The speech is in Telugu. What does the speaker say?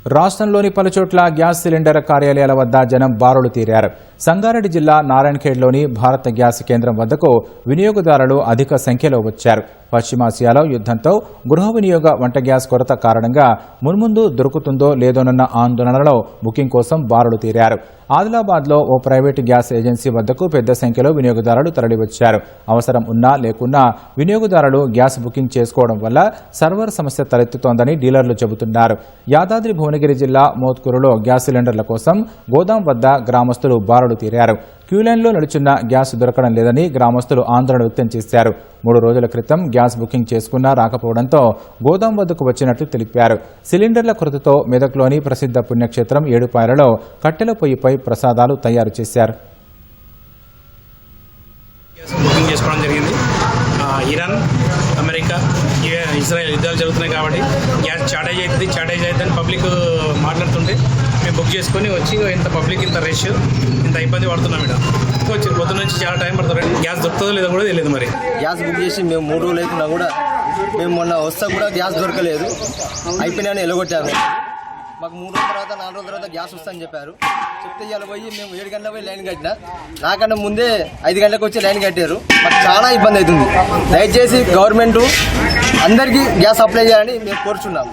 రాష్ట్రంలోని పలుచోట్ల గ్యాస్ సిలిండర్ కార్యాలయాల వద్ద జనం బారులు తీరారు. సంగారెడ్డి జిల్లా నారాయణఖేడ్లోని భారత్ గ్యాస్ కేంద్రం వద్దకు వినియోగదారులు అధిక సంఖ్యలో వచ్చారు. పశ్చిమాసియాలో యుద్దంతో గృహ వినియోగ వంట గ్యాస్ కొరత కారణంగా మున్ముందు దొరుకుతుందో లేదోనన్న ఆందోళనలో బుకింగ్ కోసం బారులు తీరారు. ఆదిలాబాద్లో ఓ ప్రైవేటు గ్యాస్ ఏజెన్సీ వద్దకు పెద్ద సంఖ్యలో వినియోగదారులు తరలివచ్చారు. అవసరం ఉన్నా లేకున్నా వినియోగదారులు గ్యాస్ బుకింగ్ చేసుకోవడం వల్ల సర్వర్ సమస్య తలెత్తుతోందని డీలర్లు చెబుతున్నారు. యాదాద్రి భువనగిరి జిల్లా మోత్కూరులో గ్యాస్ సిలిండర్ల కోసం గోదాం వద్ద గ్రామస్తులు బారులు తీరారు. క్యూలైన్లో నిలుచున్న గ్యాస్ దొరకడం లేదని గ్రామస్తులు ఆందోళన వ్యక్తం చేశారు. 3 రోజుల క్రితం గ్యాస్ బుకింగ్ చేసుకున్నా రాకపోవడంతో గోదాం వద్దకు వచ్చినట్లు తెలిపారు. సిలిండర్ల కొరతతో మెదక్లోని ప్రసిద్ధ పుణ్యక్షేత్రం ఏడుపాయలలో కట్టెల పొయ్యిపై ప్రసాదాలు తయారు చేశారు. బుకింగ్ చేసుకోవడం జరిగింది. ఇరాన్, అమెరికా, ఇజ్రాయెల్ యుద్ధాలు జరుగుతున్నాయి కాబట్టి గ్యాస్ షార్టేజ్ అవుతుందని పబ్లిక్ మాట్లాడుతుంటే మేము బుక్ చేసుకొని వచ్చి ఇంత పబ్లిక్ ఇంత రష్ ఇంత ఇబ్బంది పడుతున్నాం. ఇక్కడ వచ్చి పొద్దున్న నుంచి చాలా టైం పడుతుంది. గ్యాస్ దొరుకుతుందో లేదో కూడా తెలియదు. మరి గ్యాస్ బుక్ చేసి మేము 3 రోజులు అవుతున్నా కూడా మేము మొన్న వస్తా కూడా గ్యాస్ దొరకలేదు. అయిపోయినా ఎలగొట్టాము. మాకు 3 రోజుల తర్వాత 4 రోజుల తర్వాత గ్యాస్ వస్తుందని చెప్పారు. చెప్తే ఇవాళ పోయి మేము 7 గంటలకు పోయి లైన్ కట్టినా. నాకన్నా ముందే 5 గంటలకు వచ్చి లైన్ కట్టారు. మాకు చాలా ఇబ్బంది అవుతుంది. దయచేసి గవర్నమెంట్ అందరికీ గ్యాస్ సప్లై చేయాలని మేము కోరుచున్నాము.